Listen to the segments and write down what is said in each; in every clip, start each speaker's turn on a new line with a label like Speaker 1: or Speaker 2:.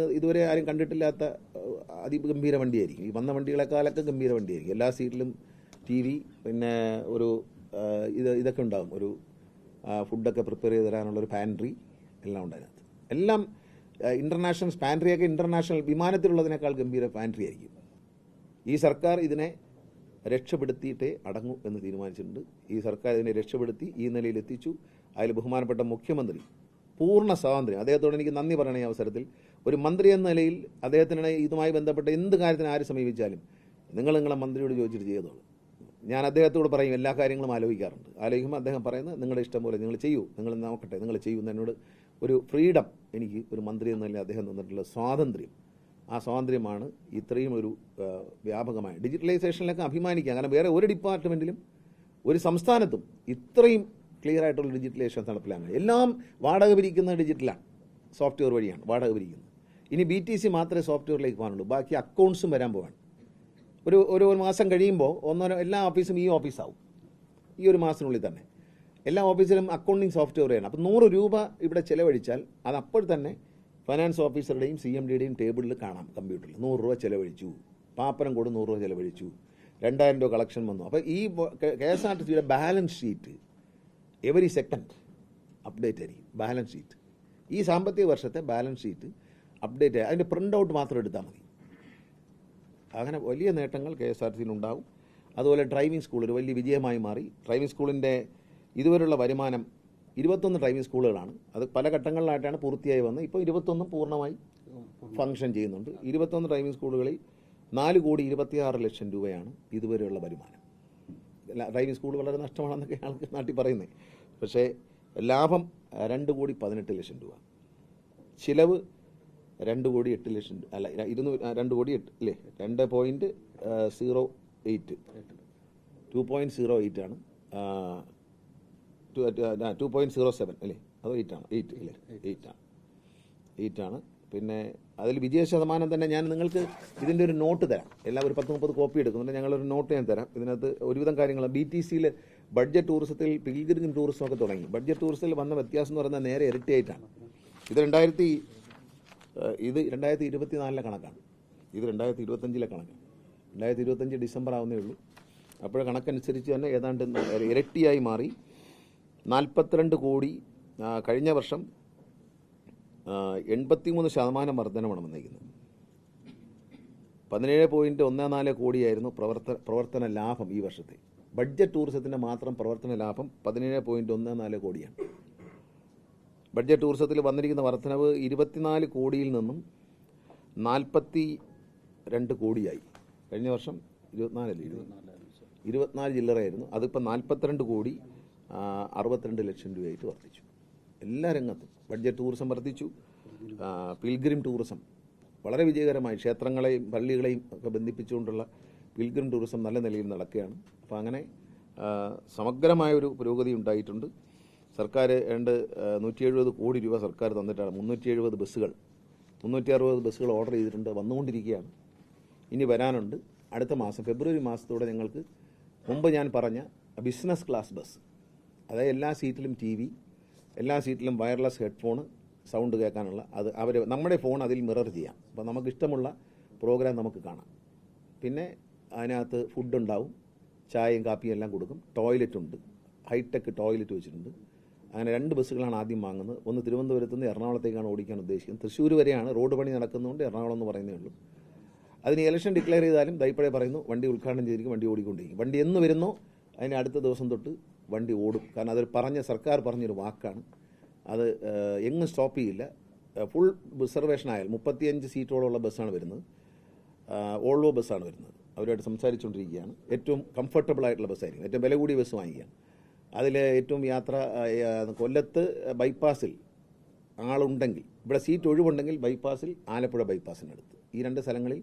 Speaker 1: ഇതുവരെ ആരും കണ്ടിട്ടില്ലാത്ത അതിഗംഭീര വണ്ടിയായിരിക്കും. ഈ വന്ന വണ്ടികളെക്കാളൊക്കെ ഗംഭീര വണ്ടിയായിരിക്കും. എല്ലാ സീറ്റിലും TV, പിന്നെ ഒരു ഇതൊക്കെ ഉണ്ടാകും, ഒരു ഫുഡൊക്കെ പ്രിപ്പയർ ചെയ്ത് തരാനുള്ളൊരു പാൻട്രി എല്ലാം ഉണ്ട് അതിനകത്ത്. എല്ലാം ഇൻ്റർനാഷണൽ പാൻട്രിയൊക്കെ ഇൻ്റർനാഷണൽ വിമാനത്തിലുള്ളതിനേക്കാൾ ഗംഭീര പാൻട്രി ആയിരിക്കും. ഈ സർക്കാർ ഇതിനെ രക്ഷപ്പെടുത്തിയിട്ടേ അടങ്ങൂ എന്ന് തീരുമാനിച്ചിട്ടുണ്ട്. ഈ സർക്കാർ ഇതിനെ രക്ഷപ്പെടുത്തി ഈ നിലയിൽ എത്തിച്ചു. അതിൽ ബഹുമാനപ്പെട്ട മുഖ്യമന്ത്രി പൂർണ്ണ സ്വാതന്ത്ര്യം, അദ്ദേഹത്തോട് എനിക്ക് നന്ദി പറയണ ഈ അവസരത്തിൽ. ഒരു മന്ത്രി എന്ന നിലയിൽ അദ്ദേഹത്തിന് ഇതുമായി ബന്ധപ്പെട്ട എന്ത് കാര്യത്തിന് ആര് സമീപിച്ചാലും നിങ്ങളെ മന്ത്രിയോട് ചോദിച്ചിട്ട് ചെയ്തോളൂ. ഞാൻ അദ്ദേഹത്തോട് പറയും, എല്ലാ കാര്യങ്ങളും ആലോചിക്കാറുണ്ട്. ആലോചിക്കുമ്പോൾ അദ്ദേഹം പറയുന്നത് നിങ്ങളുടെ ഇഷ്ടം പോലെ നിങ്ങൾ ചെയ്യൂ, നിങ്ങൾ നോക്കട്ടെ, നിങ്ങൾ ചെയ്യുന്ന എന്നോട് ഒരു ഫ്രീഡം എനിക്ക് ഒരു മന്ത്രി എന്ന നിലയിൽ അദ്ദേഹം തന്നിട്ടുള്ള സ്വാതന്ത്ര്യം, ആ സ്വാതന്ത്ര്യമാണ് ഇത്രയും ഒരു വ്യാപകമായ ഡിജിറ്റലൈസേഷനിലൊക്കെ അഭിമാനിക്കുക. കാരണം വേറെ ഒരു ഡിപ്പാർട്ട്മെൻറ്റിലും ഒരു സംസ്ഥാനത്തും ഇത്രയും ക്ലിയർ ആയിട്ടുള്ള ഡിജിറ്റലൈസേഷൻ നടപ്പിലാണ്. എല്ലാം വാടക പിരിക്കുന്നത് ഡിജിറ്റലാണ്, സോഫ്റ്റ്വെയർ വഴിയാണ് വാടക പിരിക്കുന്നത്. ഇനി BTC മാത്രമേ സോഫ്റ്റ്വെയറിലേക്ക് പോകാനുള്ളൂ, ബാക്കി അക്കൗണ്ട്സും വരാൻ പോവാണ്. ഒരു മാസം കഴിയുമ്പോൾ എല്ലാ ഓഫീസും ഈ ഓഫീസാവും. ഈ ഒരു മാസത്തിനുള്ളിൽ തന്നെ എല്ലാ ഓഫീസിലും അക്കൗണ്ടിങ് സോഫ്റ്റ്വെയർ ആണ്. അപ്പോൾ 100 രൂപ ഇവിടെ ചിലവഴിച്ചാൽ അത് അപ്പോൾ തന്നെ ഫൈനാൻസ് ഓഫീസറുടെയും CMDയുടെയും ടേബിളിൽ കാണാം കമ്പ്യൂട്ടറിൽ. 100 രൂപ ചിലവഴിച്ചു, പാപ്പനം കൂടെ 100 രൂപ ചിലവഴിച്ചു, 2000 രൂപ കളക്ഷൻ വന്നു. അപ്പോൾ ഈ KSRTCയുടെ balance sheet every second update ആയിരിക്കും. ബാലൻസ് ഷീറ്റ്, ഈ സാമ്പത്തിക വർഷത്തെ ബാലൻസ് ഷീറ്റ് അപ്ഡേറ്റ് ആയി അതിൻ്റെ പ്രിൻ്റ് ഔട്ട് മാത്രം എടുത്താൽ മതി. അങ്ങനെ വലിയ നേട്ടങ്ങൾ KSRTCയിലുണ്ടാകും. അതുപോലെ ഡ്രൈവിംഗ് സ്കൂൾ ഒരു വലിയ വിജയമായി മാറി. ഡ്രൈവിംഗ് സ്കൂളിൻ്റെ ഇതുവരെയുള്ള വരുമാനം 21 ഡ്രൈവിംഗ് സ്കൂളുകളാണ്. അത് പല ഘട്ടങ്ങളിലായിട്ടാണ് പൂർത്തിയായി വന്നത്. ഇപ്പോൾ 21 പൂർണ്ണമായി ഫംഗ്ഷൻ ചെയ്യുന്നുണ്ട്. 21 ഡ്രൈവിംഗ് സ്കൂളുകളിൽ 4,26,00,000 രൂപയാണ് ഇതുവരെയുള്ള വരുമാനം. ഡ്രൈവിംഗ് സ്കൂൾ വളരെ നഷ്ടമാണെന്നൊക്കെ ആൾക്ക് നാട്ടിൽ പറയുന്നത്. പക്ഷേ ലാഭം 2,18,00,000 രൂപ, ചിലവ് 2,08,00,000, അല്ല 2,08,00,000 അല്ലേ, 2.08 ആണ്, 2.07 അല്ലേ, അതോ 8 ആണ്, 8 ആണ്. പിന്നെ അതിൽ വിജയ ശതമാനം തന്നെ ഞാൻ നിങ്ങൾക്ക് ഇതിൻ്റെ ഒരു നോട്ട് തരാം. എല്ലാം ഒരു 10-30 കോപ്പി എടുക്കുന്നുണ്ട്. ഞങ്ങളൊരു നോട്ട് ഞാൻ തരാം. ഇതിനകത്ത് ഒരുവിധം കാര്യങ്ങൾ BTCയിൽ ബഡ്ജറ്റ് ടൂറിസത്തിൽ പിൽഗ്രിം ടൂറിസം ഒക്കെ തുടങ്ങി. ബഡ്ജറ്റ് ടൂറിസത്തിൽ വന്ന വ്യത്യാസം എന്ന് പറയുന്നത് നേരെ ഇരട്ടിയായിട്ടാണ്. ഇത് 2024 കണക്കാണ്. ഇത് 2025 കണക്കാണ്. 2025 ഡിസംബർ ആവുന്നേ ഉള്ളൂ. അപ്പോഴ കണക്കനുസരിച്ച് തന്നെ ഏതാണ്ട് ഇരട്ടിയായി മാറി. 42 കോടി, കഴിഞ്ഞ വർഷം 83% വർധനമാണ് വന്നിരിക്കുന്നത്. 17.14 കോടിയായിരുന്നു പ്രവർത്തന ലാഭം ഈ വർഷത്തെ. ബഡ്ജറ്റ് ടൂറിസത്തിൻ്റെ മാത്രം പ്രവർത്തന ലാഭം 17.14 കോടിയാണ്. ബഡ്ജറ്റ് ടൂറിസത്തിൽ വന്നിരിക്കുന്ന വർധനവ് 24 കോടിയിൽ നിന്നും 42 കോടിയായി. കഴിഞ്ഞ വർഷം 24 ചില്ലറയായിരുന്നു. അതിപ്പോൾ 42 കോടി 62 ലക്ഷം രൂപയായിട്ട് വർദ്ധിച്ചു. എല്ലാ രംഗത്തും ബഡ്ജറ്റ് ടൂറിസം വർദ്ധിച്ചു. പിൽഗ്രിം ടൂറിസം വളരെ വിജയകരമായി ക്ഷേത്രങ്ങളെയും പള്ളികളെയും ഒക്കെ ബന്ധിപ്പിച്ചുകൊണ്ടുള്ള പിൽഗ്രിം ടൂറിസം നല്ല നിലയിൽ നടക്കുകയാണ്. അപ്പോൾ അങ്ങനെ സമഗ്രമായൊരു പുരോഗതി ഉണ്ടായിട്ടുണ്ട്. സർക്കാർ 170 കോടി രൂപ സർക്കാർ തന്നിട്ടാണ് 360 ബസ്സുകൾ ഓർഡർ ചെയ്തിട്ടുണ്ട്, വന്നുകൊണ്ടിരിക്കുകയാണ്. ഇനി വരാനുണ്ട്. അടുത്ത മാസം ഫെബ്രുവരി മാസത്തോടെ ഞങ്ങൾക്ക് മുമ്പ് ഞാൻ പറഞ്ഞ ബിസിനസ് ക്ലാസ് ബസ്, അതായത് എല്ലാ സീറ്റിലും TV, എല്ലാ സീറ്റിലും വയർലെസ് ഹെഡ്ഫോൺ സൗണ്ട് കേൾക്കാനുള്ള, അത് നമ്മുടെ ഫോൺ അതിൽ മിറർ ചെയ്യാം. അപ്പോൾ നമുക്കിഷ്ടമുള്ള പ്രോഗ്രാം നമുക്ക് കാണാം. പിന്നെ അതിനകത്ത് ഫുഡ് ഉണ്ടാവും, ചായയും കാപ്പിയും എല്ലാം കൊടുക്കും. ടോയ്ലറ്റ് ഉണ്ട്, ഹൈടെക് ടോയ്ലറ്റ് വെച്ചിട്ടുണ്ട്. അങ്ങനെ 2 ബസ്സുകളാണ് ആദ്യം വാങ്ങുന്നത്. ഒന്ന് തിരുവനന്തപുരത്ത് നിന്ന് എറണാകുളത്തേക്കാണ് ഓടിക്കാൻ ഉദ്ദേശിക്കുന്നത്. തൃശ്ശൂർ വരെയാണ്, റോഡ് പണി നടക്കുന്നതുകൊണ്ട് എറണാകുളം എന്ന് പറയുന്നേ ഉള്ളൂ. അതിന് ഇലക്ഷൻ ഡിക്ലെയർ ചെയ്താലും ദൈപ്പഴേ പറയുന്നു വണ്ടി ഉദ്ഘാടനം ചെയ്തിരിക്കും, വണ്ടി ഓടിക്കൊണ്ടിരിക്കും. വണ്ടി എന്ന് വരുന്നോ അതിന് അടുത്ത ദിവസം തൊട്ട് വണ്ടി ഓടും. കാരണം അത് സർക്കാർ പറഞ്ഞൊരു വാക്കാണ്. അത് എങ്ങും സ്റ്റോപ്പ് ചെയ്യില്ല. ഫുൾ റിസർവേഷൻ ആയാൽ 35 സീറ്റോളമുള്ള ബസ്സാണ് വരുന്നത്. ഓൾവോ ബസ്സാണ് വരുന്നത്. അവരുമായിട്ട് സംസാരിച്ചുകൊണ്ടിരിക്കുകയാണ്. ഏറ്റവും കംഫർട്ടബിൾ ആയിട്ടുള്ള ബസ്സായിരിക്കും. ഏറ്റവും വില കൂടിയ ബസ് വാങ്ങിക്കുകയാണ്. അതിൽ ഏറ്റവും യാത്ര കൊല്ലത്ത് ബൈപ്പാസിൽ ആളുണ്ടെങ്കിൽ, ഇവിടെ സീറ്റ് ഒഴിവുണ്ടെങ്കിൽ ബൈപ്പാസിൽ ആലപ്പുഴ ബൈപ്പാസിനടുത്ത് ഈ 2 സ്ഥലങ്ങളിൽ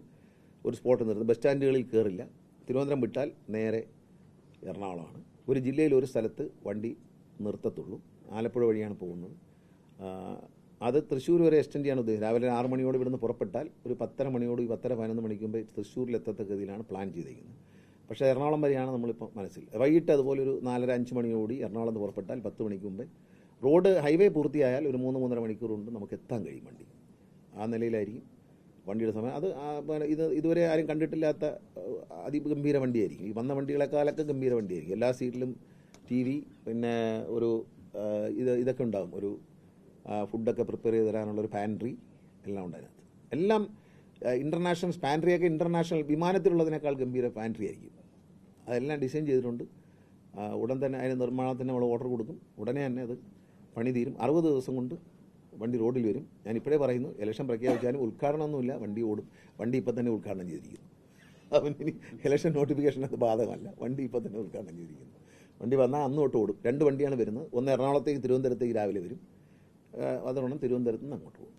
Speaker 1: ഒരു സ്പോട്ട് നിർത്തും. ബസ് സ്റ്റാൻഡുകളിൽ കയറില്ല. തിരുവനന്തപുരം വിട്ടാൽ നേരെ എറണാകുളമാണ്. ഒരു ജില്ലയിൽ ഒരു സ്ഥലത്ത് വണ്ടി നിർത്തത്തുള്ളൂ. ആലപ്പുഴ വഴിയാണ് പോകുന്നത്. അത് തൃശ്ശൂർ വരെ എക്സ്റ്റെൻഡ് ചെയ്യാൻ ഉദ്ദേശിച്ചത്. രാവിലെ 6 മണിയോട് ഇവിടുന്ന് പുറപ്പെട്ടാൽ ഒരു 10:30 മണിയോട് 10:11 മണിക്കുമ്പോൾ തൃശ്ശൂരിലെത്തത്തക്ക രീതിയിലാണ് പ്ലാൻ ചെയ്തിരിക്കുന്നത്. പക്ഷേ എറണാകുളം വരെയാണ് നമ്മളിപ്പോൾ മനസ്സിൽ. വൈകിട്ട് അതുപോലെ ഒരു 4:30-5 മണിയോടി എറണാകുളത്ത് പുറപ്പെട്ടാൽ 10 മണിക്ക് മുമ്പേ റോഡ് ഹൈവേ പൂർത്തിയായാൽ ഒരു 3-3.5 മണിക്കൂർ കൊണ്ട് നമുക്ക് എത്താൻ കഴിയും വണ്ടി. ആ നിലയിലായിരിക്കും വണ്ടിയുടെ സമയം. അത് ഇതുവരെ ആരും കണ്ടിട്ടില്ലാത്ത അതിഗംഭീര വണ്ടിയായിരിക്കും. ഈ വന്ന വണ്ടികളെക്കാളൊക്കെ ഗംഭീര വണ്ടിയായിരിക്കും. എല്ലാ സീറ്റിലും TV, പിന്നെ ഒരു ഇതൊക്കെ ഉണ്ടാകും, ഒരു ഫുഡൊക്കെ പ്രിപ്പയർ ചെയ്ത് തരാനുള്ളൊരു പാൻട്രി എല്ലാം ഉണ്ട് അതിനകത്ത്. എല്ലാം ഇൻ്റർനാഷണൽ പാൻട്രിയൊക്കെ ഇൻ്റർനാഷണൽ വിമാനത്തിലുള്ളതിനേക്കാൾ ഗംഭീര പാൻട്രി ആയിരിക്കും. അതെല്ലാം ഡിസൈൻ ചെയ്തിട്ടുണ്ട്. ഉടൻ തന്നെ അതിന് നിർമ്മാണത്തിന് നമ്മൾ ഓർഡർ കൊടുക്കും. ഉടനെ തന്നെ അത് പണി തീരും. 60 ദിവസം കൊണ്ട് വണ്ടി റോഡിൽ വരും. ഞാനിപ്പോഴേ പറയുന്നു, ഇലക്ഷൻ പ്രഖ്യാപിച്ചാലും ഉദ്ഘാടനമൊന്നുമില്ല, വണ്ടി ഓടും. വണ്ടി ഇപ്പം തന്നെ ഉദ്ഘാടനം ചെയ്തിരിക്കുന്നു. അവന് ഇനി ഇലക്ഷൻ നോട്ടിഫിക്കേഷൻ അത് ബാധകമല്ല. വണ്ടി ഇപ്പം തന്നെ ഉദ്ഘാടനം ചെയ്തിരിക്കുന്നു. വണ്ടി വന്നാൽ അന്ന് തൊട്ട് ഓടും. 2 വണ്ടിയാണ് വരുന്നത്. ഒന്ന് എറണാകുളത്തേക്ക്, തിരുവനന്തപുരത്തേക്ക് രാവിലെ വരും. അതുകൊണ്ട് തിരുവനന്തപുരത്ത് നിന്ന് അങ്ങോട്ട് പോകും.